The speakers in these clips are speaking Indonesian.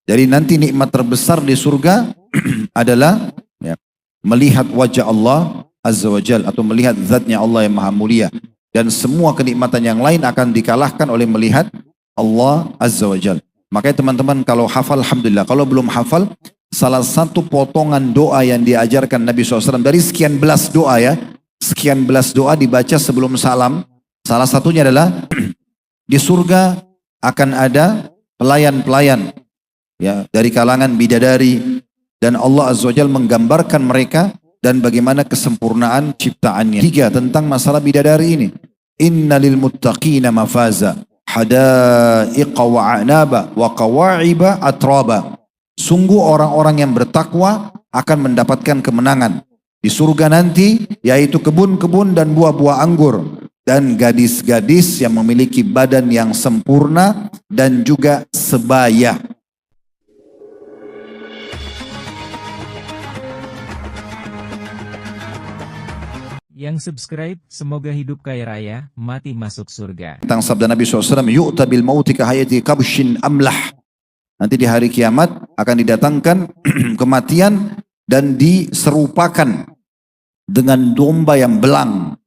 Jadi nanti nikmat terbesar di surga adalah ya, melihat wajah Allah Azza wa Jal, atau melihat zatnya Allah yang maha mulia. Dan semua kenikmatan yang lain akan dikalahkan oleh melihat Allah Azza wa Jal. Makanya teman-teman kalau hafal, alhamdulillah. Kalau belum hafal, salah satu potongan doa yang diajarkan Nabi SAW dari sekian belas doa ya, sekian belas doa dibaca sebelum salam. Salah satunya adalah di surga akan ada pelayan-pelayan ya, dari kalangan bidadari, dan Allah Azza wa Jalla menggambarkan mereka dan bagaimana kesempurnaan ciptaannya. 3 tentang masalah bidadari ini. Innalil muttaqina mafaza hadaiqa wa a'naba wa qawa'iba atraba. Sungguh orang-orang yang bertakwa akan mendapatkan kemenangan di surga nanti, yaitu kebun-kebun dan buah-buah anggur, dan gadis-gadis yang memiliki badan yang sempurna dan juga sebaya. Yang subscribe, semoga hidup kaya raya, mati masuk surga. Tentang sabda Nabi SAW, yu'ta bil mauti kahayati kabshin amlah. Nanti di hari kiamat akan didatangkan kematian dan diserupakan dengan domba yang belang.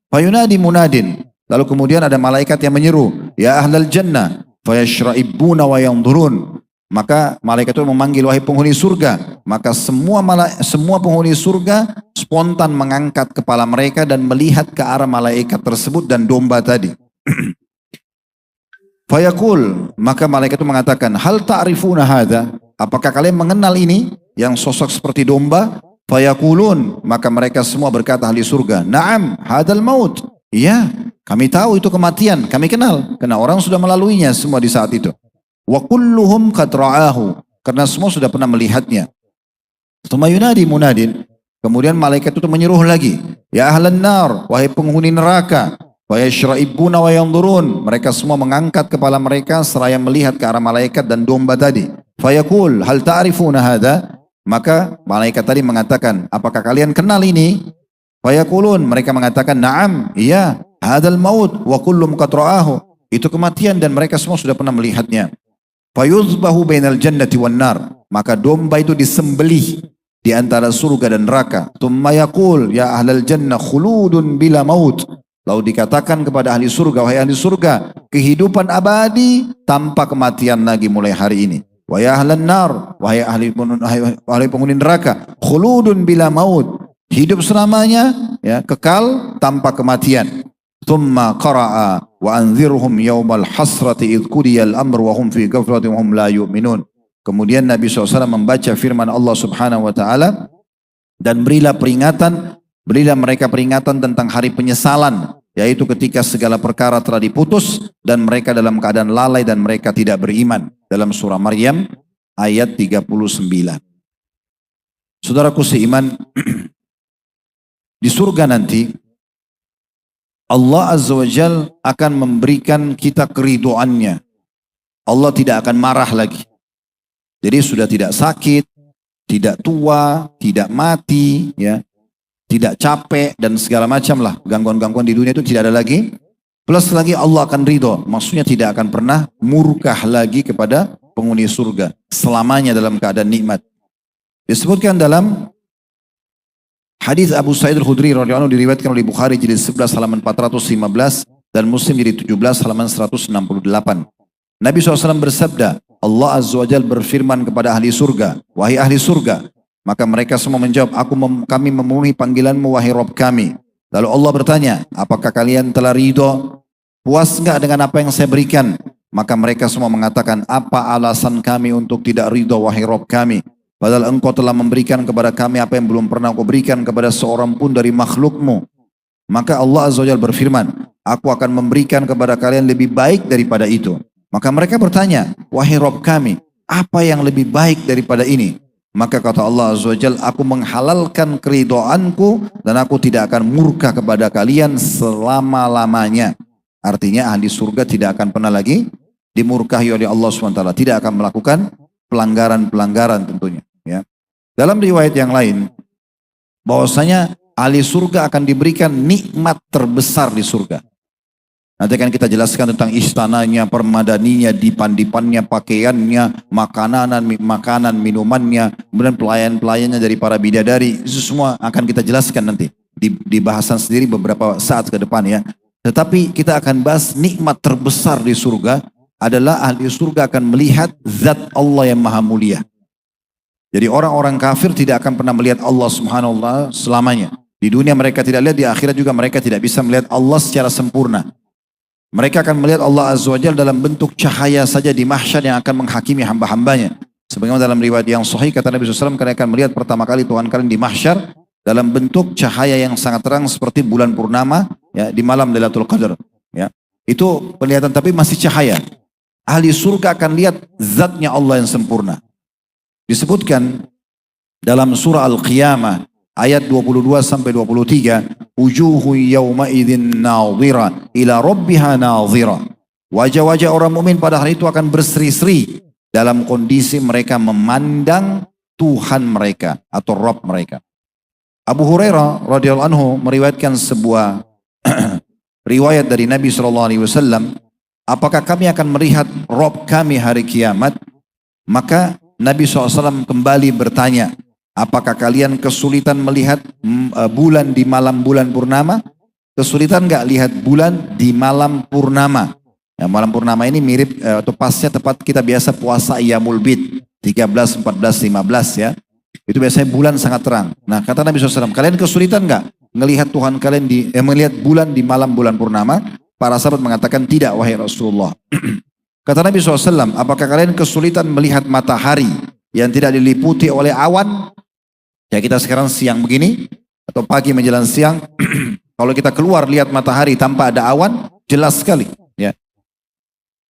Fayunadi munadin. Lalu kemudian ada malaikat yang menyeru, ya ahlal jannah, fayashra'ibuna wa yanzurun. Maka malaikat itu memanggil, wahai penghuni surga. Maka semua penghuni surga spontan mengangkat kepala mereka dan melihat ke arah malaikat tersebut dan domba tadi. Fayaqul, maka malaikat itu mengatakan, hal ta'rifuna hadha? Apakah kalian mengenal ini yang sosok seperti domba? Fayaqulun, maka mereka semua berkata, ahli surga, na'am, hadal maut. Iya, kami tahu itu kematian, kami kenal, karena orang sudah melaluinya semua di saat itu. Wa kulluhum qad ra'ahu, karena semua sudah pernah melihatnya. Tsumma yunadi munadin, kemudian malaikat itu menyeruh lagi, ya ahlan nar, wahai penghuni neraka, wa yashra'ibuna wa yanzurun. Mereka semua mengangkat kepala mereka seraya melihat ke arah malaikat dan domba tadi. Fayaqul, hal ta'rifuna hadha? Maka malaikat tadi mengatakan, apakah kalian kenal ini? Fayaqulun, mereka mengatakan, na'am, iya, hadal maut wa kullum qad ra'ahu. Itu kematian dan mereka semua sudah pernah melihatnya. Fayuzbahu bainal jannati wan nar, maka domba itu disembelih di antara surga dan neraka. Tsumma yaqul, ya ahlal jannah khuludun bila maut. Lalu dikatakan kepada ahli surga, wahai ahli surga, kehidupan abadi tanpa kematian lagi mulai hari ini. Wa ya ahlan nar, wahai ahli penghuni neraka, khuludun bila maut, hidup selamanya ya, kekal tanpa kematian. Tsumma qara'a wa anzirhum yawmal hasrati idh qudiyal amr wa hum fi ghaflatin wa hum la yu'minun. Kemudian Nabi SAW membaca firman Allah Subhanahu wa taala, dan berilah mereka peringatan tentang hari penyesalan, yaitu ketika segala perkara telah diputus dan mereka dalam keadaan lalai dan mereka tidak beriman. Dalam surah Maryam ayat 39. Saudaraku seiman, di surga nanti Allah Azza wa Jal akan memberikan kita keriduannya. Allah tidak akan marah lagi. Jadi sudah tidak sakit, tidak tua, tidak mati, ya, tidak capek dan segala macam lah. Gangguan-gangguan di dunia itu tidak ada lagi. Plus lagi Allah akan ridho. Maksudnya tidak akan pernah murkah lagi kepada penghuni surga. Selamanya dalam keadaan nikmat. Disebutkan dalam hadis Abu Sa'id Al-Khudri radhiyallahu anhu, diriwayatkan oleh Bukhari jilid 11 halaman 415 dan Muslim jilid 17 halaman 168. Nabi SAW bersabda, Allah Azza wa Jalla berfirman kepada ahli surga, wahai ahli surga. Maka mereka semua menjawab, kami memenuhi panggilanmu wahai Rabb kami. Lalu Allah bertanya, apakah kalian telah ridho? Puas enggak dengan apa yang saya berikan? Maka mereka semua mengatakan, apa alasan kami untuk tidak ridho wahai Rabb kami? Padahal engkau telah memberikan kepada kami apa yang belum pernah kau berikan kepada seorang pun dari makhlukmu. Maka Allah Azza wa Jalla berfirman, aku akan memberikan kepada kalian lebih baik daripada itu. Maka mereka bertanya, wahai Rabb kami, apa yang lebih baik daripada ini? Maka kata Allah Azza wa Jalla, aku menghalalkan keridhoanku dan aku tidak akan murka kepada kalian selama-lamanya. Artinya ahli surga tidak akan pernah lagi dimurkahi oleh Allah SWT. Tidak akan melakukan pelanggaran-pelanggaran tentunya. Ya. Dalam riwayat yang lain, bahwasanya ahli surga akan diberikan nikmat terbesar di surga. Nanti akan kita jelaskan tentang istananya, permadaninya, dipan-dipannya, pakaiannya, makanan, minumannya, kemudian pelayan-pelayannya dari para bidadari. Itu semua akan kita jelaskan nanti di bahasan sendiri beberapa saat ke depan ya. Tetapi kita akan bahas nikmat terbesar di surga adalah ahli surga akan melihat zat Allah yang maha mulia. Jadi orang-orang kafir tidak akan pernah melihat Allah subhanahu wa ta'ala selamanya. Di dunia mereka tidak lihat, di akhirat juga mereka tidak bisa melihat Allah secara sempurna. Mereka akan melihat Allah Azza wa Jalla dalam bentuk cahaya saja di mahsyar yang akan menghakimi hamba-hambanya. Sebagaimana dalam riwayat yang sahih kata Nabi SAW, kalian akan melihat pertama kali Tuhan kalian di mahsyar dalam bentuk cahaya yang sangat terang seperti bulan purnama ya, di malam Lailatul Qadar. Ya. Itu penglihatan tapi masih cahaya. Ahli surga akan lihat zatnya Allah yang sempurna. Disebutkan dalam surah Al-Qiyamah ayat 22 sampai 23, wujuhu yawma idzin nadhira ila rabbiha nadhira. Wajah-wajah orang mukmin pada hari itu akan berseri-seri dalam kondisi mereka memandang Tuhan mereka atau Rabb mereka. Abu Hurairah radhiyallahu anhu meriwayatkan sebuah riwayat dari Nabi SAW, apakah kami akan melihat Rabb kami hari kiamat? Maka Nabi SAW kembali bertanya, apakah kalian kesulitan melihat bulan di malam bulan purnama? Kesulitan enggak lihat bulan di malam purnama? Ya, malam purnama ini mirip atau pasnya tepat kita biasa puasa Iyamul Bid 13, 14, 15 ya. Itu biasanya bulan sangat terang. Nah kata Nabi SAW, kalian kesulitan enggak melihat Tuhan kalian melihat bulan di malam bulan purnama? Para sahabat mengatakan tidak wahai Rasulullah. Kata Nabi SAW, apakah kalian kesulitan melihat matahari yang tidak diliputi oleh awan? Ya kita sekarang siang begini, atau pagi menjelang siang, kalau kita keluar lihat matahari tanpa ada awan, jelas sekali. Ya.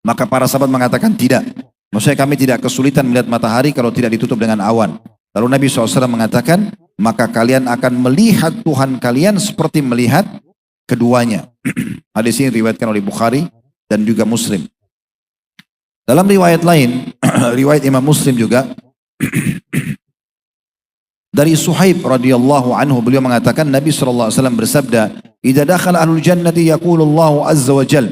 Maka para sahabat mengatakan tidak. Maksudnya kami tidak kesulitan melihat matahari kalau tidak ditutup dengan awan. Lalu Nabi SAW mengatakan, maka kalian akan melihat Tuhan kalian seperti melihat keduanya. Hadis ini diriwayatkan oleh Bukhari dan juga Muslim. Dalam riwayat lain, riwayat Imam Muslim juga, dari Suhaib radhiyallahu anhu beliau mengatakan Nabi SAW bersabda, "Idza dakhala ahlul jannati yaqulullahu azza wa jal."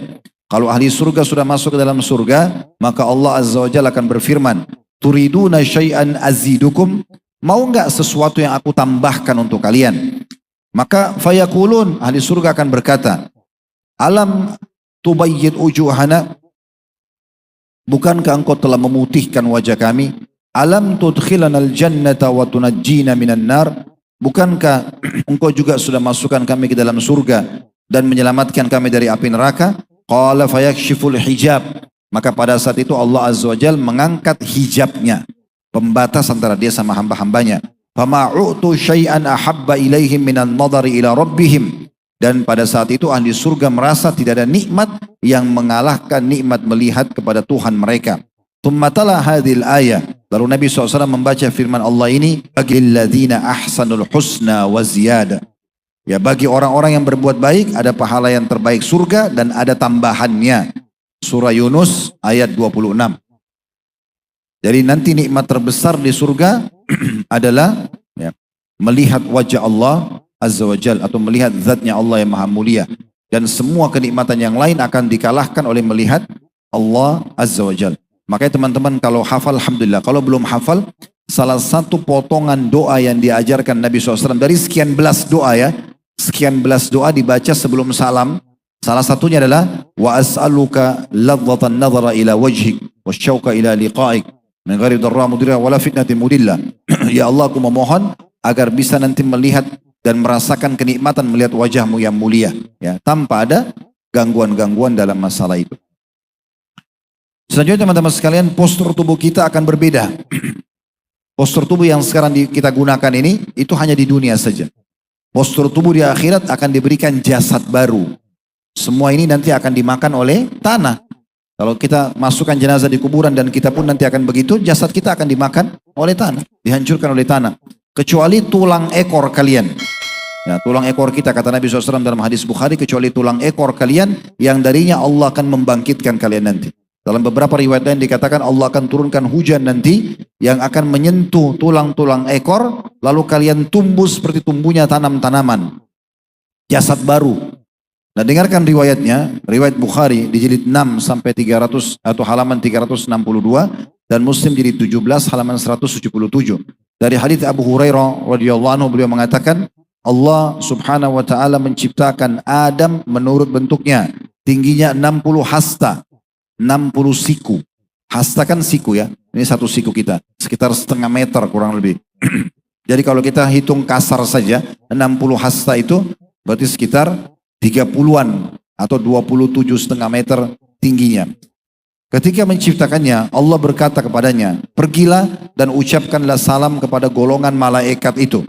Kalau ahli surga sudah masuk ke dalam surga, maka Allah azza wa jalla akan berfirman, "Turiduna syai'an azidukum?" Mau enggak sesuatu yang aku tambahkan untuk kalian? Maka fayaqulun, ahli surga akan berkata, "Alam tubayyid ujuhana?" Bukankah engkau telah memutihkan wajah kami? Alam tudkhilana al-jannata wa tunajjina minan nar? Bukankah engkau juga sudah masukkan kami ke dalam surga dan menyelamatkan kami dari api neraka? Qala fayakshiful hijab. Maka pada saat itu Allah Azza wa Jalla mengangkat hijabnya, pembatas antara dia sama hamba-hambanya. Fama u'tu syai'an ahabba ilaihim minan nadhari ila rabbihim. Dan pada saat itu ahli surga merasa tidak ada nikmat yang mengalahkan nikmat melihat kepada Tuhan mereka. Tummatala hadhil ayah. Lalu Nabi SAW membaca firman Allah ini, bagi alladzina ahsanul husna wa ziyada. Ya bagi orang-orang yang berbuat baik ada pahala yang terbaik surga dan ada tambahannya. Surah Yunus ayat 26. Jadi nanti nikmat terbesar di surga adalah ya, melihat wajah Allah Azza wa Jal atau melihat zatnya Allah yang maha mulia. Dan semua kenikmatan yang lain akan dikalahkan oleh melihat Allah Azza wa Jal. Makanya teman-teman kalau hafal, alhamdulillah. Kalau belum hafal, salah satu potongan doa yang diajarkan Nabi SAW dari sekian belas doa ya. Sekian belas doa dibaca sebelum salam. Salah satunya adalah wa as'aluka ladzatan nadhara ila wajhik wa syauqa ila liqa'ik min ghairi dharra mudira wala fitnatin mudillah. Ya Allah, aku memohon agar bisa nanti melihat dan merasakan kenikmatan melihat wajahmu yang mulia ya, tanpa ada gangguan-gangguan dalam masalah itu. Selanjutnya teman-teman sekalian, postur tubuh kita akan berbeda. Postur tubuh yang sekarang kita gunakan ini itu hanya di dunia saja. Postur tubuh di akhirat akan diberikan jasad baru. Semua ini nanti akan dimakan oleh tanah. Kalau kita masukkan jenazah di kuburan dan kita pun nanti akan begitu, jasad kita akan dimakan oleh tanah, dihancurkan oleh tanah. Kecuali tulang ekor kalian. Ya, tulang ekor kita kata Nabi SAW dalam hadis Bukhari, kecuali tulang ekor kalian yang darinya Allah akan membangkitkan kalian nanti. Dalam beberapa riwayat lain dikatakan Allah akan turunkan hujan nanti yang akan menyentuh tulang-tulang ekor, lalu kalian tumbuh seperti tumbuhnya tanam-tanaman. Jasad baru. Nah, dengarkan riwayatnya, riwayat Bukhari di jilid 6 sampai 300 atau halaman 362 dan Muslim jilid 17 halaman 177. Dari hadits Abu Hurairah radhiyallahu anhu, beliau mengatakan, Allah Subhanahu wa taala menciptakan Adam menurut bentuknya, tingginya 60 hasta, 60 siku. Hasta kan siku ya. Ini satu siku kita, sekitar setengah meter kurang lebih. Jadi kalau kita hitung kasar saja, 60 hasta itu berarti sekitar 30-an atau 27,5 meter tingginya. Ketika menciptakannya, Allah berkata kepadanya, pergilah dan ucapkanlah salam kepada golongan malaikat itu.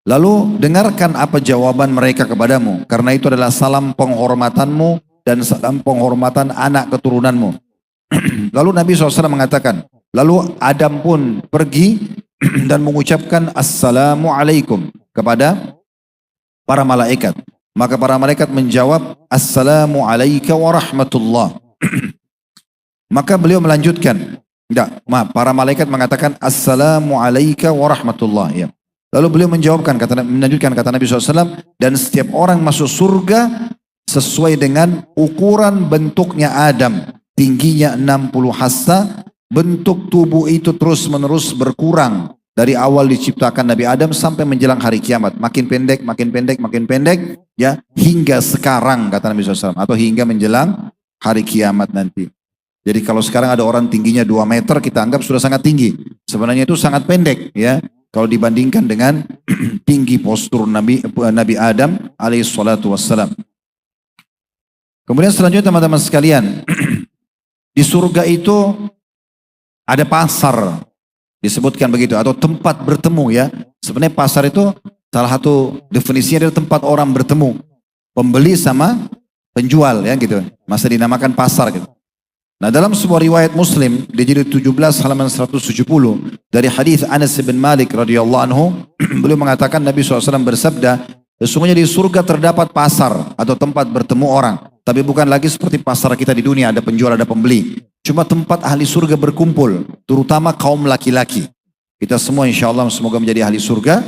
Lalu dengarkan apa jawaban mereka kepadamu, karena itu adalah salam penghormatanmu dan salam penghormatan anak keturunanmu. Lalu Nabi SAW mengatakan, lalu Adam pun pergi dan mengucapkan Assalamualaikum kepada para malaikat. Maka para malaikat menjawab, Assalamu alayka wa rahmatullah. Maka beliau melanjutkan, para malaikat mengatakan Assalamu alayka wa rahmatullah. Ya. Lalu beliau melanjutkan kata Nabi SAW, dan setiap orang masuk surga sesuai dengan ukuran bentuknya Adam. Tingginya 60 hasta, bentuk tubuh itu terus menerus berkurang. Dari awal diciptakan Nabi Adam sampai menjelang hari kiamat. Makin pendek, makin pendek, makin pendek. Ya, hingga sekarang kata Nabi SAW. Atau hingga menjelang hari kiamat nanti. Jadi kalau sekarang ada orang tingginya 2 meter, kita anggap sudah sangat tinggi. Sebenarnya itu sangat pendek. Ya, kalau dibandingkan dengan tinggi postur Nabi Adam alaihissalatu wassalam. Kemudian selanjutnya teman-teman sekalian. Di surga itu ada pasar. Disebutkan begitu, atau tempat bertemu ya. Sebenarnya pasar itu salah satu definisinya adalah tempat orang bertemu. Pembeli sama penjual ya gitu. Masa dinamakan pasar gitu. Nah, dalam sebuah riwayat Muslim di jilid 17 halaman 170 dari hadis Anas bin Malik radhiyallahu anhu, beliau mengatakan Nabi SAW bersabda, sesungguhnya di surga terdapat pasar atau tempat bertemu orang. Tapi bukan lagi seperti pasar kita di dunia, ada penjual, ada pembeli. Cuma tempat ahli surga berkumpul, terutama kaum laki-laki. Kita semua insya Allah semoga menjadi ahli surga.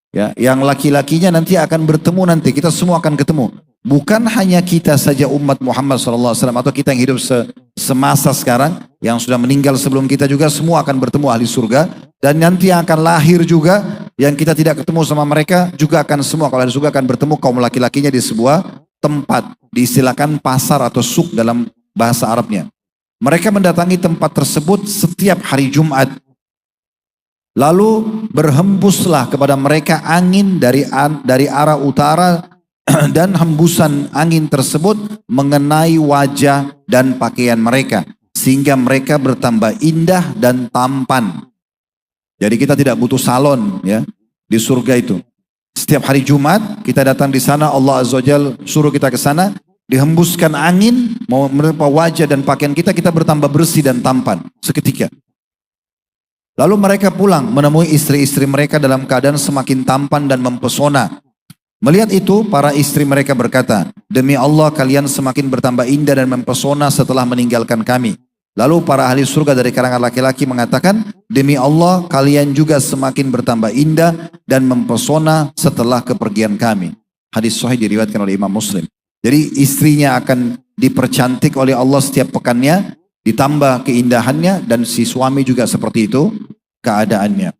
Ya, yang laki-lakinya nanti akan bertemu nanti, kita semua akan ketemu. Bukan hanya kita saja umat Muhammad SAW atau kita yang hidup semasa sekarang, yang sudah meninggal sebelum kita juga semua akan bertemu ahli surga. Dan nanti yang akan lahir juga, yang kita tidak ketemu sama mereka juga akan semua, kalau ahli surga akan bertemu kaum laki-lakinya di sebuah tempat, diistilahkan pasar atau suk dalam bahasa Arabnya. Mereka mendatangi tempat tersebut setiap hari Jumat. Lalu berhembuslah kepada mereka angin dari arah utara dan hembusan angin tersebut mengenai wajah dan pakaian mereka. Sehingga mereka bertambah indah dan tampan. Jadi kita tidak butuh salon ya di surga itu. Setiap hari Jumat kita datang di sana, Allah Azza wa Jalla suruh kita ke sana. Dihembuskan angin, mau menerpa wajah dan pakaian kita, kita bertambah bersih dan tampan seketika. Lalu mereka pulang menemui istri-istri mereka dalam keadaan semakin tampan dan mempesona. Melihat itu, para istri mereka berkata, demi Allah kalian semakin bertambah indah dan mempesona setelah meninggalkan kami. Lalu para ahli surga dari kalangan laki-laki mengatakan, demi Allah kalian juga semakin bertambah indah dan mempesona setelah kepergian kami. Hadis sahih diriwayatkan oleh Imam Muslim. Jadi istrinya akan dipercantik oleh Allah setiap pekannya, ditambah keindahannya, dan si suami juga seperti itu keadaannya.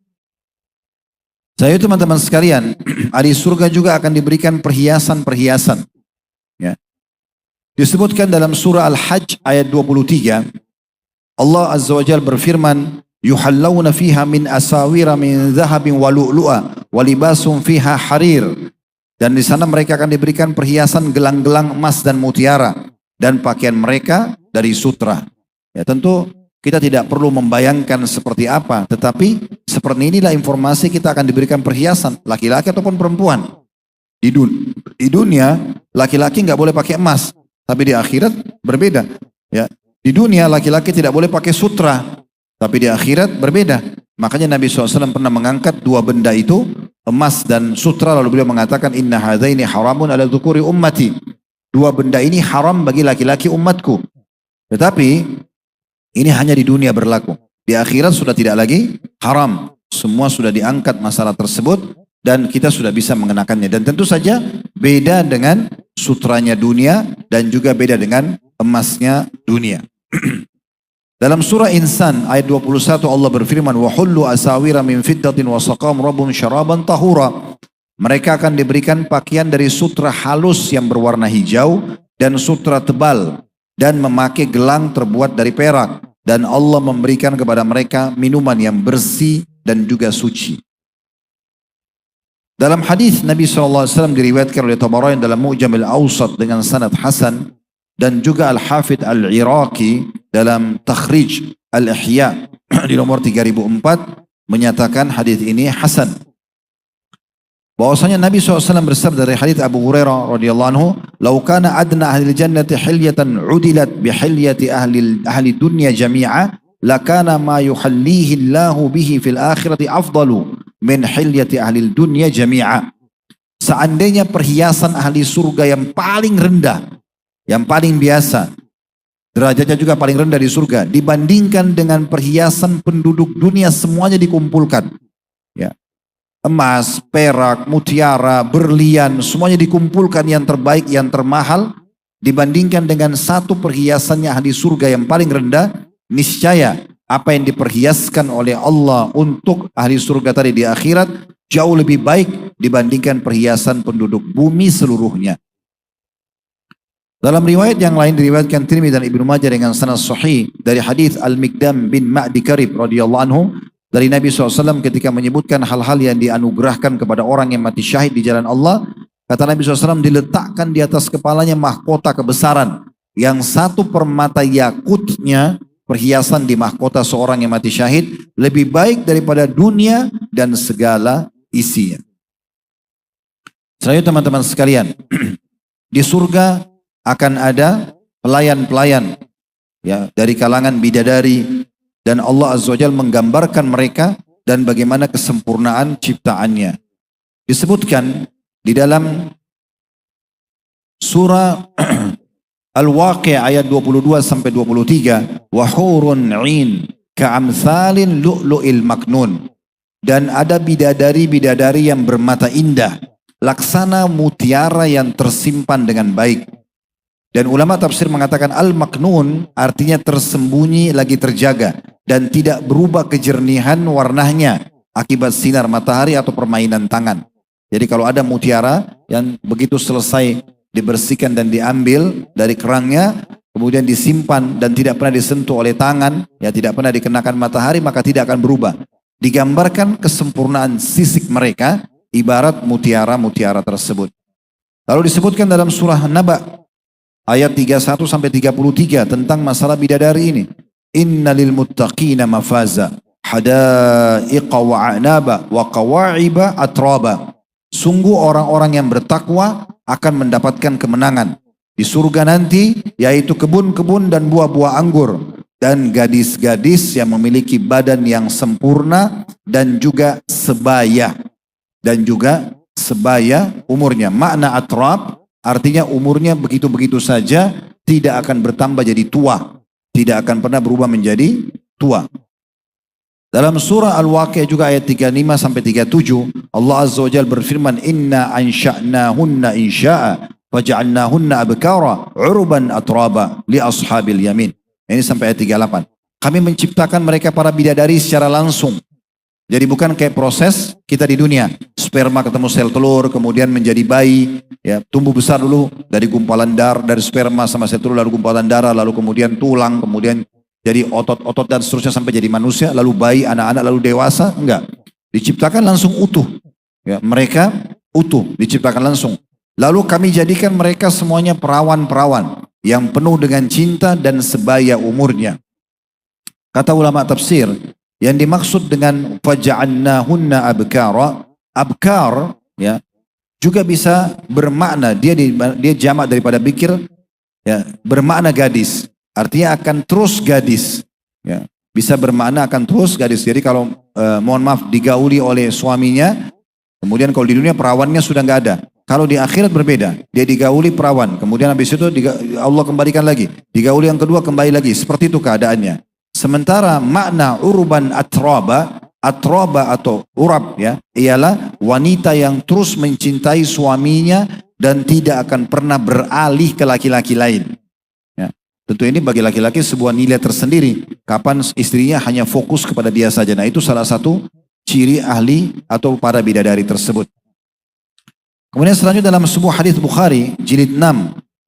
Saya teman-teman sekalian, ahli surga juga akan diberikan perhiasan-perhiasan. Ya. Disebutkan dalam surah Al-Hajj ayat 23, Allah Azza wa Jalla berfirman, yuhallawna fiha min asawira min zahabin wa lu'lu'a wa libasum fiha harir. Dan di sana mereka akan diberikan perhiasan gelang-gelang emas dan mutiara. Dan pakaian mereka dari sutra. Ya tentu kita tidak perlu membayangkan seperti apa. Tetapi seperti inilah informasi kita akan diberikan perhiasan. Laki-laki ataupun perempuan. Di dunia laki-laki nggak boleh pakai emas. Tapi di akhirat berbeda. Ya, di dunia laki-laki tidak boleh pakai sutra. Tapi di akhirat berbeda. Makanya Nabi SAW pernah mengangkat dua benda itu, emas dan sutra, lalu beliau mengatakan inna hadaini haramun ala dzukuri ummati. Dua benda ini haram bagi laki-laki umatku. Tetapi ini hanya di dunia berlaku. Di akhirat sudah tidak lagi haram. Semua sudah diangkat masalah tersebut dan kita sudah bisa mengenakannya. Dan tentu saja beda dengan sutranya dunia dan juga beda dengan emasnya dunia. Dalam surah Insan ayat 21 Allah berfirman, wa hullu asawira min fiddatin wa saqam rabbum syaraban tahura. Mereka akan diberikan pakaian dari sutra halus yang berwarna hijau dan sutra tebal dan memakai gelang terbuat dari perak, dan Allah memberikan kepada mereka minuman yang bersih dan juga suci. Dalam hadis Nabi SAW diriwayatkan oleh Tabarani dalam Mu'jam al-Awsat dengan sanad hasan, dan juga Al-Hafidh Al-Iraqi dalam Takhrij Al-Ihya di nomor 3004 menyatakan hadis ini hasan. Bahwasanya Nabi SAW bersabda dari hadis Abu Hurairah radhiyallahu anhu, "Lau kana adna ahli jannati hilyatan udilat bi hilyati ahli dunya jami'a, lakana ma yuhallihi Allahu bihi fil akhirati afdalu min hilyati ahli dunya jami'a." Seandainya perhiasan ahli surga yang paling rendah, yang paling biasa, derajatnya juga paling rendah di surga, dibandingkan dengan perhiasan penduduk dunia semuanya dikumpulkan, ya, emas, perak, mutiara, berlian, semuanya dikumpulkan yang terbaik, yang termahal, dibandingkan dengan satu perhiasannya ahli surga yang paling rendah, niscaya apa yang diperhiaskan oleh Allah untuk ahli surga tadi di akhirat jauh lebih baik dibandingkan perhiasan penduduk bumi seluruhnya. Dalam riwayat yang lain diriwayatkan Tirmidzi dan Ibnu Majah dengan sanad sahih dari hadis Al-Miqdam bin Ma'di Karib radhiyallahu anhu dari Nabi SAW ketika menyebutkan hal-hal yang dianugerahkan kepada orang yang mati syahid di jalan Allah. Kata Nabi SAW, diletakkan di atas kepalanya mahkota kebesaran yang satu permata yakutnya, perhiasan di mahkota seorang yang mati syahid, lebih baik daripada dunia dan segala isinya. Selanjutnya teman-teman sekalian, di surga akan ada pelayan-pelayan, ya, dari kalangan bidadari, dan Allah Azza wa Jalla menggambarkan mereka dan bagaimana kesempurnaan ciptaannya. Disebutkan di dalam surah Al-Waqi' ayat 22 sampai 23, wa hurun 'ain ka'amthalin lu'lu'il maknun. Dan ada bidadari-bidadari yang bermata indah, laksana mutiara yang tersimpan dengan baik. Dan ulama tafsir mengatakan al-maknun artinya tersembunyi lagi terjaga dan tidak berubah kejernihan warnanya akibat sinar matahari atau permainan tangan. Jadi kalau ada mutiara yang begitu selesai dibersihkan dan diambil dari kerangnya, kemudian disimpan dan tidak pernah disentuh oleh tangan, ya, tidak pernah dikenakan matahari, maka tidak akan berubah. Digambarkan kesempurnaan sisik mereka ibarat mutiara-mutiara tersebut. Lalu disebutkan dalam surah Naba ayat 31 sampai 33 tentang masalah bidadari ini. Innalil muttaqina mafaza hadaiqa wa a'naba wa qawa'iba atraba. Sungguh orang-orang yang bertakwa akan mendapatkan kemenangan di surga nanti, yaitu kebun-kebun dan buah-buah anggur dan gadis-gadis yang memiliki badan yang sempurna dan juga sebaya umurnya. Makna atrab artinya umurnya begitu-begitu saja, tidak akan bertambah jadi tua, tidak akan pernah berubah menjadi tua. Dalam surah Al-Waqi' juga ayat 35 sampai 37, Allah Azza wa Jalla berfirman, "Inna ansha'nahunna insya'a faja'alnahunna abkara 'urban atraba li ashabil yamin." Ini sampai ayat 38. Kami menciptakan mereka para bidadari secara langsung. Jadi bukan kayak proses kita di dunia, sperma ketemu sel telur, kemudian menjadi bayi, ya, tumbuh besar dulu dari gumpalan darah, dari sperma sama sel telur, lalu gumpalan darah, lalu kemudian tulang, kemudian jadi otot-otot dan seterusnya sampai jadi manusia, lalu bayi, anak-anak, lalu dewasa. Enggak, diciptakan langsung utuh, ya, mereka utuh, diciptakan langsung. Lalu kami jadikan mereka semuanya perawan-perawan yang penuh dengan cinta dan sebaya umurnya. Kata ulama tafsir, yang dimaksud dengan faja'annahunna abkara, abkar, ya, juga bisa bermakna, dia jamak daripada bikir, ya, bermakna gadis. Artinya akan terus gadis, ya, bisa bermakna akan terus gadis. Jadi kalau mohon maaf digauli oleh suaminya, kemudian kalau di dunia perawannya sudah nggak ada. Kalau di akhirat berbeda, dia digauli perawan, kemudian habis itu Allah kembalikan lagi, digauli yang kedua kembali lagi, seperti itu keadaannya. Sementara makna urban atraba Atroba atau urab ya, ialah wanita yang terus mencintai suaminya dan tidak akan pernah beralih ke laki-laki lain. Ya. Tentu ini bagi laki-laki sebuah nilai tersendiri. Kapan istrinya hanya fokus kepada dia saja. Nah itu salah satu ciri ahli atau para bidadari tersebut. Kemudian selanjutnya dalam sebuah hadis Bukhari jilid 6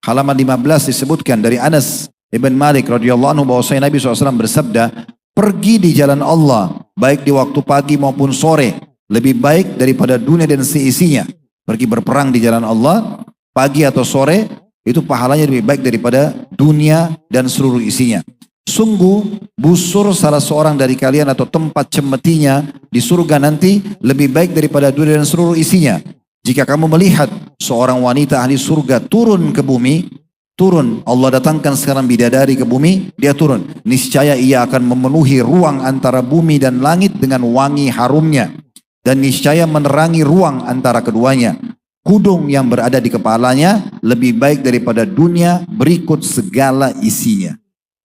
halaman 15 disebutkan dari Anas ibn Malik radhiyallahu anhu bahwasanya Nabi SAW bersabda, pergi di jalan Allah baik di waktu pagi maupun sore lebih baik daripada dunia dan seisinya. Pergi berperang di jalan Allah pagi atau sore itu pahalanya lebih baik daripada dunia dan seluruh isinya. Sungguh busur salah seorang dari kalian atau tempat cemetinya di surga nanti lebih baik daripada dunia dan seluruh isinya. Jika kamu melihat seorang wanita ahli surga turun ke bumi, turun, Allah datangkan sekarang bidadari ke bumi, dia turun. Niscaya ia akan memenuhi ruang antara bumi dan langit dengan wangi harumnya. Dan niscaya menerangi ruang antara keduanya. Kudung yang berada di kepalanya lebih baik daripada dunia berikut segala isinya.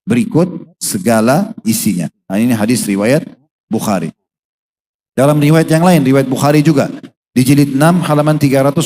Berikut segala isinya. Nah ini hadis riwayat Bukhari. Dalam riwayat yang lain, riwayat Bukhari juga. Di jilid 6 halaman 321.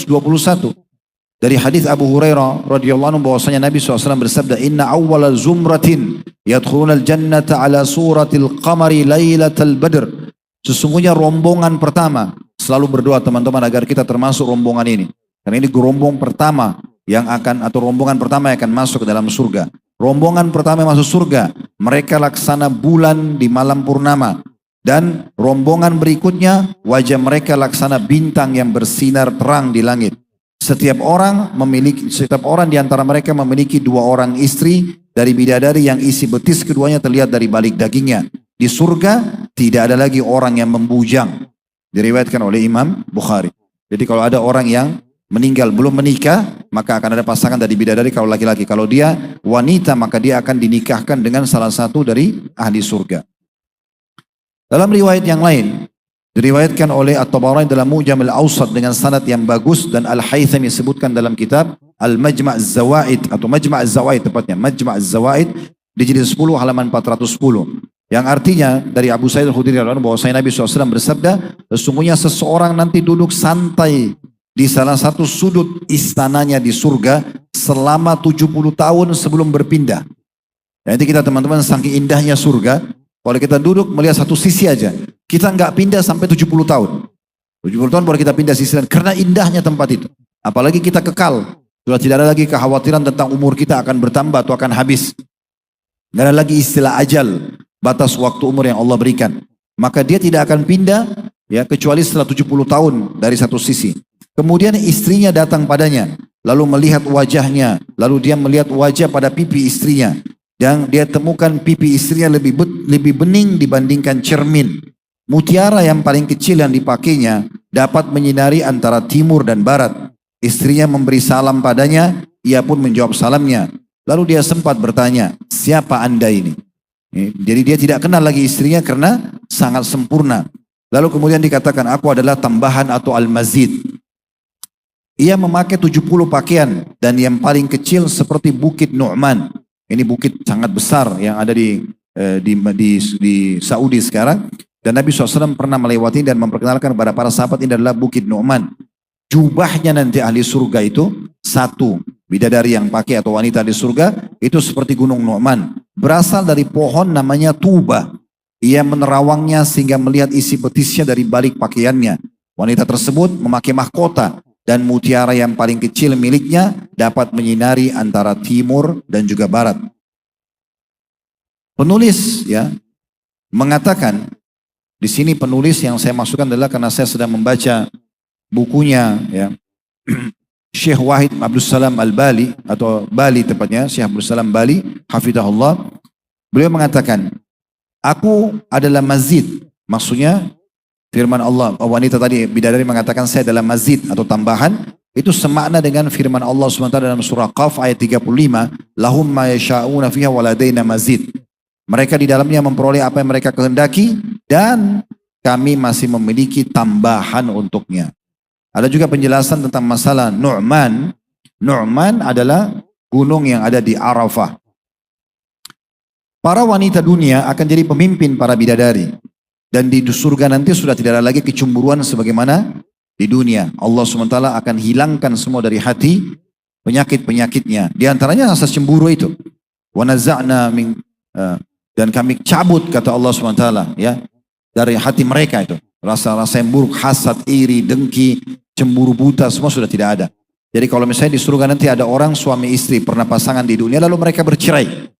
Dari hadis Abu Hurairah radhiyallahu anhu bahwasanya Nabi SAW bersabda, Inna awwala zumratin yadkhulunal jannata ala suratil qamari lailatal badr. Sesungguhnya rombongan pertama, selalu berdoa teman-teman agar kita termasuk rombongan ini. Karena ini gerombong pertama yang akan, atau rombongan pertama yang akan masuk ke dalam surga. Rombongan pertama yang masuk surga, mereka laksana bulan di malam purnama. Dan rombongan berikutnya, wajah mereka laksana bintang yang bersinar terang di langit. Setiap orang di antara mereka memiliki 2 orang istri dari bidadari yang isi betis keduanya terlihat dari balik dagingnya. Di surga tidak ada lagi orang yang membujang. Diriwayatkan oleh Imam Bukhari. Jadi kalau ada orang yang meninggal belum menikah, maka akan ada pasangan dari bidadari kalau laki-laki. Kalau dia wanita, maka dia akan dinikahkan dengan salah satu dari ahli surga. Dalam riwayat yang lain, diriwayatkan oleh At-Tabarani dalam Mu'jam al-Awsat dengan sanad yang bagus, dan Al-Haythami sebutkan dalam kitab Al-Majma' az-Zawaid atau Majma' az-Zawaid tepatnya, Majma' az-Zawaid di jilid 10 halaman 410. Yang artinya dari Abu Sa'id al-Khudri radhiyallahu anhu bahwasanya Nabi SAW bersabda, sesungguhnya seseorang nanti duduk santai di salah satu sudut istananya di surga selama 70 tahun sebelum berpindah. Nanti kita teman-teman saking indahnya surga, kalau kita duduk melihat satu sisi aja, kita nggak pindah sampai 70 tahun. 70 tahun baru kita pindah sisi lain, karena indahnya tempat itu. Apalagi kita kekal, sudah tidak ada lagi kekhawatiran tentang umur kita akan bertambah atau akan habis. Tidak ada lagi istilah ajal, batas waktu umur yang Allah berikan. Maka dia tidak akan pindah ya kecuali setelah 70 tahun dari satu sisi. Kemudian istrinya datang padanya, lalu melihat wajahnya, lalu dia melihat wajah pada pipi istrinya. Dan dia temukan pipi istrinya lebih bening dibandingkan cermin. Mutiara yang paling kecil yang dipakainya dapat menyinari antara timur dan barat. Istrinya memberi salam padanya, ia pun menjawab salamnya. Lalu dia sempat bertanya, siapa anda ini? Jadi dia tidak kenal lagi istrinya karena sangat sempurna. Lalu kemudian dikatakan, aku adalah tambahan atau al-mazid. Ia memakai 70 pakaian dan yang paling kecil seperti Bukit Nu'man. Ini bukit sangat besar yang ada di Saudi sekarang. Dan Nabi SAW pernah melewati dan memperkenalkan kepada para sahabat ini adalah Bukit Nu'man. Jubahnya nanti ahli surga itu satu. Bidadari yang pakai atau wanita di surga itu seperti gunung Nu'man. Berasal dari pohon namanya Tuba. Ia menerawangnya sehingga melihat isi betisnya dari balik pakaiannya. Wanita tersebut memakai mahkota. Dan mutiara yang paling kecil miliknya dapat menyinari antara timur dan juga barat. Penulis ya mengatakan, di sini penulis yang saya masukkan adalah karena saya sedang membaca bukunya ya Syekh Wahid Abdul Salam Al-Bali atau Bali tepatnya, Syekh Abdul Salam Bali hafizahullah. Beliau mengatakan, aku adalah mazid, maksudnya firman Allah, wanita tadi bidadari mengatakan saya adalah mazid atau tambahan, itu semakna dengan firman Allah SWT dalam surah Qaf ayat 35, lahum ma yasha'una fiha waladaina mazid. Mereka di dalamnya memperoleh apa yang mereka kehendaki dan kami masih memiliki tambahan untuknya. Ada juga penjelasan tentang masalah Nu'man. Nu'man adalah gunung yang ada di Arafah. Para wanita dunia akan jadi pemimpin para bidadari. Dan di surga nanti sudah tidak ada lagi kecemburuan sebagaimana di dunia. Allah SWT akan hilangkan semua dari hati penyakit-penyakitnya. Di antaranya rasa cemburu itu. Wa naza'na min dan kami cabut, kata Allah SWT, ya, dari hati mereka itu. Rasa-rasa yang buruk, hasad, iri, dengki, cemburu buta, semua sudah tidak ada. Jadi kalau misalnya di surga nanti ada orang suami istri pernah pasangan di dunia lalu mereka bercerai.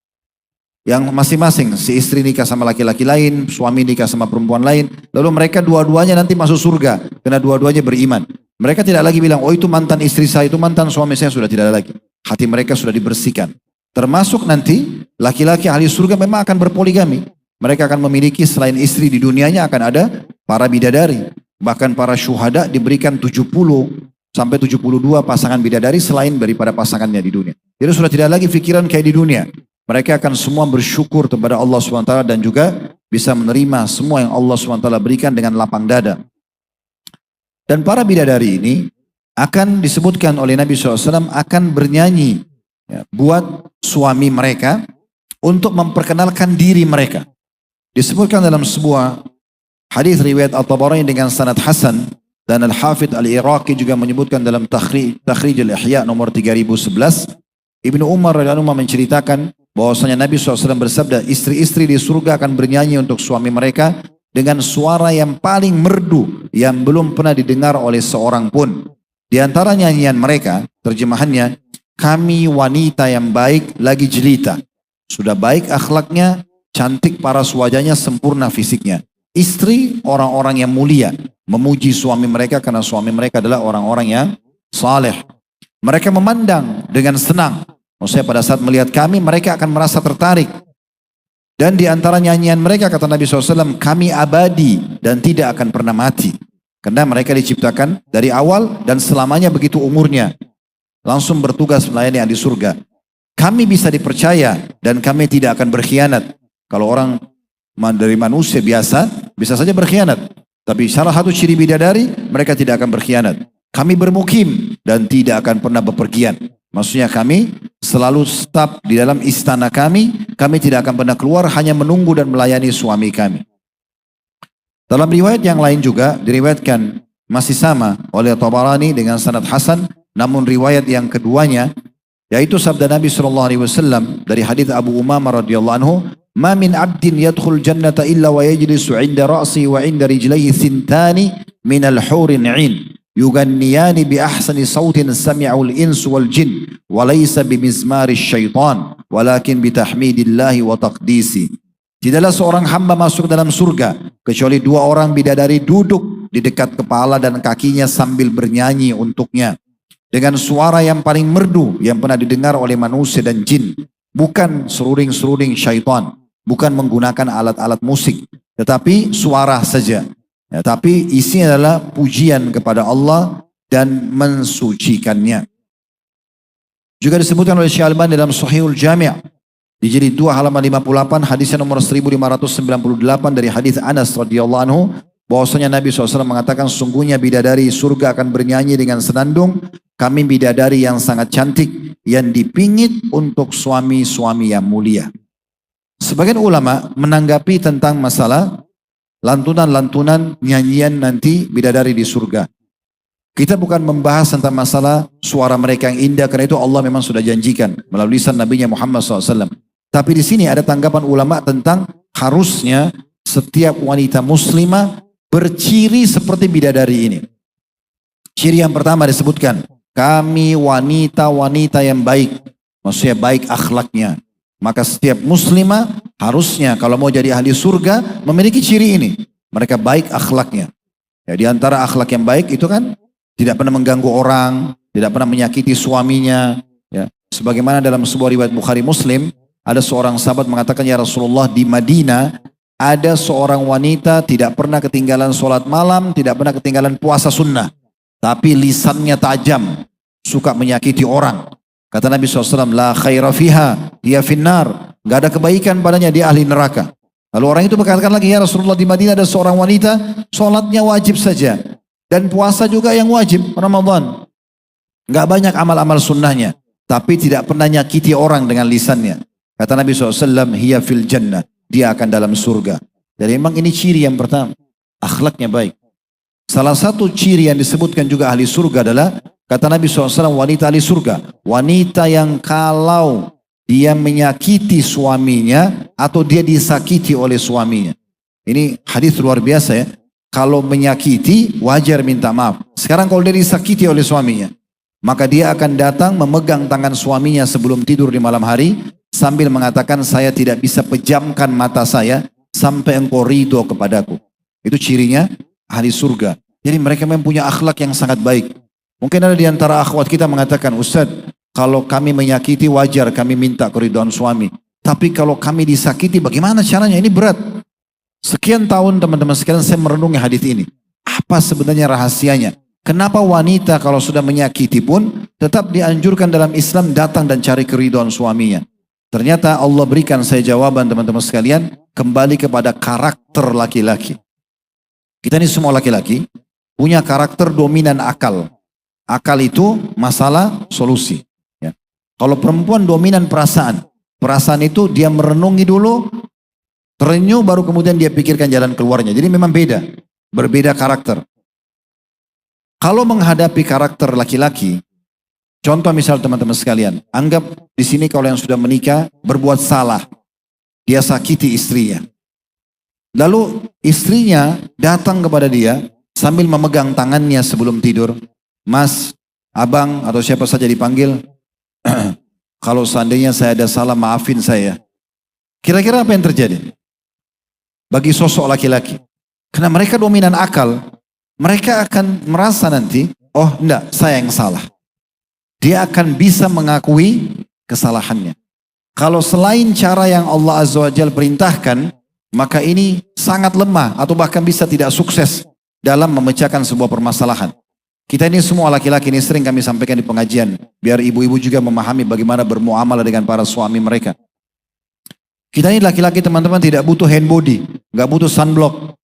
Yang masing-masing, si istri nikah sama laki-laki lain, suami nikah sama perempuan lain, lalu mereka dua-duanya nanti masuk surga, karena dua-duanya beriman. Mereka tidak lagi bilang, oh itu mantan istri saya, itu mantan suami saya, sudah tidak ada lagi. Hati mereka sudah dibersihkan. Termasuk nanti, laki-laki ahli surga memang akan berpoligami. Mereka akan memiliki selain istri di dunianya akan ada para bidadari. Bahkan para syuhada diberikan 70 sampai 72 pasangan bidadari selain daripada pasangannya di dunia. Jadi sudah tidak lagi pikiran kayak di dunia. Mereka akan semua bersyukur kepada Allah SWT dan juga bisa menerima semua yang Allah SWT berikan dengan lapang dada. Dan para bidadari ini akan disebutkan oleh Nabi SAW akan bernyanyi ya, buat suami mereka untuk memperkenalkan diri mereka. Disebutkan dalam sebuah hadis riwayat At-Tabarani dengan sanad hasan dan Al-Hafidh Al-Iraqi juga menyebutkan dalam Takhrij Al-Ihya nomor 3011. Ibnu Umar radhiyallahu anhu menceritakan bahwasanya Nabi SAW bersabda, istri-istri di surga akan bernyanyi untuk suami mereka dengan suara yang paling merdu yang belum pernah didengar oleh seorang pun. Di antara nyanyian mereka, terjemahannya, kami wanita yang baik lagi jelita. Sudah baik akhlaknya, cantik paras wajahnya, sempurna fisiknya. Istri orang-orang yang mulia, memuji suami mereka karena suami mereka adalah orang-orang yang saleh. Mereka memandang dengan senang. Maksudnya pada saat melihat kami, mereka akan merasa tertarik. Dan di antara nyanyian mereka, kata Nabi SAW, kami abadi dan tidak akan pernah mati. Karena mereka diciptakan dari awal dan selamanya begitu umurnya. Langsung bertugas melayani di surga. Kami bisa dipercaya dan kami tidak akan berkhianat. Kalau orang dari manusia biasa, bisa saja berkhianat. Tapi salah satu ciri bidadari, mereka tidak akan berkhianat. Kami bermukim dan tidak akan pernah bepergian. Maksudnya kami selalu tetap di dalam istana kami tidak akan pernah keluar, hanya menunggu dan melayani suami kami. Dalam riwayat yang lain juga diriwayatkan masih sama oleh Tabarani dengan sanad hasan, namun riwayat yang keduanya yaitu sabda Nabi SAW dari hadis Abu Umamah radhiyallahu anhu, "Ma min 'abdin yadkhul jannata illa wa yajlisu 'inda ra'si wa 'inda rijlaihi thintani min al-hurin 'ain." Yuganniyani bi ahsani sautin sami'ul insu wal jin wa laysa bimizmari syaitan walakin bitahmidillahi wa taqdisi. Tidaklah seorang hamba masuk dalam surga kecuali dua orang bidadari duduk di dekat kepala dan kakinya sambil bernyanyi untuknya dengan suara yang paling merdu yang pernah didengar oleh manusia dan jin, bukan seruling-seruling syaitan, bukan menggunakan alat-alat musik, tetapi suara saja. Ya, tapi isinya adalah pujian kepada Allah dan mensucikannya. Juga disebutkan oleh Syekh Al-Albani dalam Sahihul Jami' di jilid 2 halaman 58 hadisnya nomor 1598 dari hadis Anas radhiyallahu anhu bahwasanya Nabi SAW mengatakan sungguhnya bidadari surga akan bernyanyi dengan senandung, kami bidadari yang sangat cantik yang dipingit untuk suami-suami yang mulia. Sebagian ulama menanggapi tentang masalah lantunan-lantunan nyanyian nanti bidadari di surga. Kita bukan membahas tentang masalah suara mereka yang indah, karena itu Allah memang sudah janjikan melalui lisan Nabi Muhammad SAW. Tapi di sini ada tanggapan ulama tentang harusnya setiap wanita muslimah berciri seperti bidadari ini. Ciri yang pertama disebutkan, kami wanita-wanita yang baik, maksudnya baik akhlaknya. Maka setiap muslimah harusnya kalau mau jadi ahli surga memiliki ciri ini. Mereka baik akhlaknya. Ya, di antara akhlak yang baik itu kan tidak pernah mengganggu orang, tidak pernah menyakiti suaminya. Ya. Sebagaimana dalam sebuah riwayat Bukhari Muslim, ada seorang sahabat mengatakan, ya Rasulullah, di Madinah ada seorang wanita tidak pernah ketinggalan sholat malam, tidak pernah ketinggalan puasa sunnah. Tapi lisannya tajam, suka menyakiti orang. Kata Nabi SAW, la khaira fiha, dia finnar. Gak ada kebaikan padanya, dia ahli neraka. Lalu orang itu berkatakan lagi, ya Rasulullah, di Madinah ada seorang wanita, sholatnya wajib saja. Dan puasa juga yang wajib, Ramadan. Gak banyak amal-amal sunnahnya. Tapi tidak pernah nyakiti orang dengan lisannya. Kata Nabi SAW, hiya fil jannah, dia akan dalam surga. Jadi memang ini ciri yang pertama, akhlaknya baik. Salah satu ciri yang disebutkan juga ahli surga adalah, kata Nabi SAW, wanita ahli surga. Wanita yang kalau dia menyakiti suaminya atau dia disakiti oleh suaminya. Ini hadis luar biasa ya. Kalau menyakiti wajar minta maaf. Sekarang kalau dia disakiti oleh suaminya, maka dia akan datang memegang tangan suaminya sebelum tidur di malam hari sambil mengatakan, saya tidak bisa pejamkan mata saya sampai engkau ridho kepadaku. Itu cirinya ahli surga. Jadi mereka memang punya akhlak yang sangat baik. Mungkin ada di antara akhwat kita mengatakan, Ustaz, kalau kami menyakiti wajar kami minta keridhaan suami. Tapi kalau kami disakiti bagaimana caranya? Ini berat. Sekian tahun teman-teman sekalian saya merenungi hadis ini. Apa sebenarnya rahasianya? Kenapa wanita kalau sudah menyakiti pun tetap dianjurkan dalam Islam datang dan cari keridhaan suaminya? Ternyata Allah berikan saya jawaban teman-teman sekalian, kembali kepada karakter laki-laki. Kita ini semua laki-laki punya karakter dominan akal. Akal itu masalah solusi. Ya. Kalau perempuan dominan perasaan. Perasaan itu dia merenungi dulu, terenyuh baru kemudian dia pikirkan jalan keluarnya. Jadi memang beda. Berbeda karakter. Kalau menghadapi karakter laki-laki, contoh misal teman-teman sekalian, anggap di sini kalau yang sudah menikah berbuat salah. Dia sakiti istrinya. Lalu istrinya datang kepada dia sambil memegang tangannya sebelum tidur. Mas, abang atau siapa saja dipanggil. Kalau seandainya saya ada salah, maafin saya. Kira-kira apa yang terjadi? Bagi sosok laki-laki. Karena mereka dominan akal. Mereka akan merasa nanti, oh enggak, saya yang salah. Dia akan bisa mengakui kesalahannya. Kalau selain cara yang Allah Azza wa Jalla perintahkan, maka ini sangat lemah atau bahkan bisa tidak sukses dalam memecahkan sebuah permasalahan. Kita ini semua laki-laki ini sering kami sampaikan di pengajian, biar ibu-ibu juga memahami bagaimana bermuamalah dengan para suami mereka. Kita ini laki-laki teman-teman tidak butuh hand body, nggak butuh sunblock.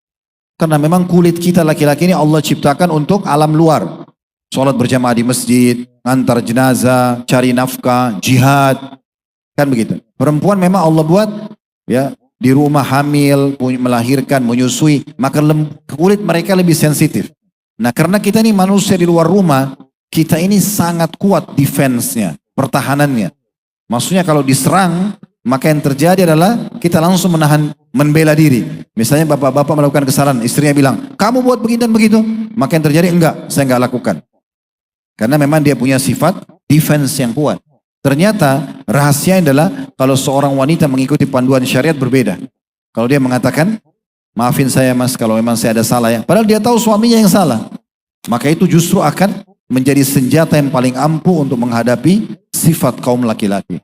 Karena memang kulit kita laki-laki ini Allah ciptakan untuk alam luar. Sholat berjamaah di masjid, ngantar jenazah, cari nafkah, jihad. Kan begitu. Perempuan memang Allah buat ya di rumah hamil, melahirkan, menyusui. Maka kulit mereka lebih sensitif. Nah karena kita ini manusia di luar rumah, kita ini sangat kuat defense-nya, pertahanannya. Maksudnya kalau diserang, maka yang terjadi adalah kita langsung membela diri. Misalnya bapak-bapak melakukan kesalahan, istrinya bilang, kamu buat begini dan begitu. Maka yang terjadi, enggak, saya enggak lakukan. Karena memang dia punya sifat defense yang kuat. Ternyata rahasianya adalah kalau seorang wanita mengikuti panduan syariat berbeda. Kalau dia mengatakan, maafin saya mas kalau memang saya ada salah ya. Padahal dia tahu suaminya yang salah. Maka itu justru akan menjadi senjata yang paling ampuh untuk menghadapi sifat kaum laki-laki.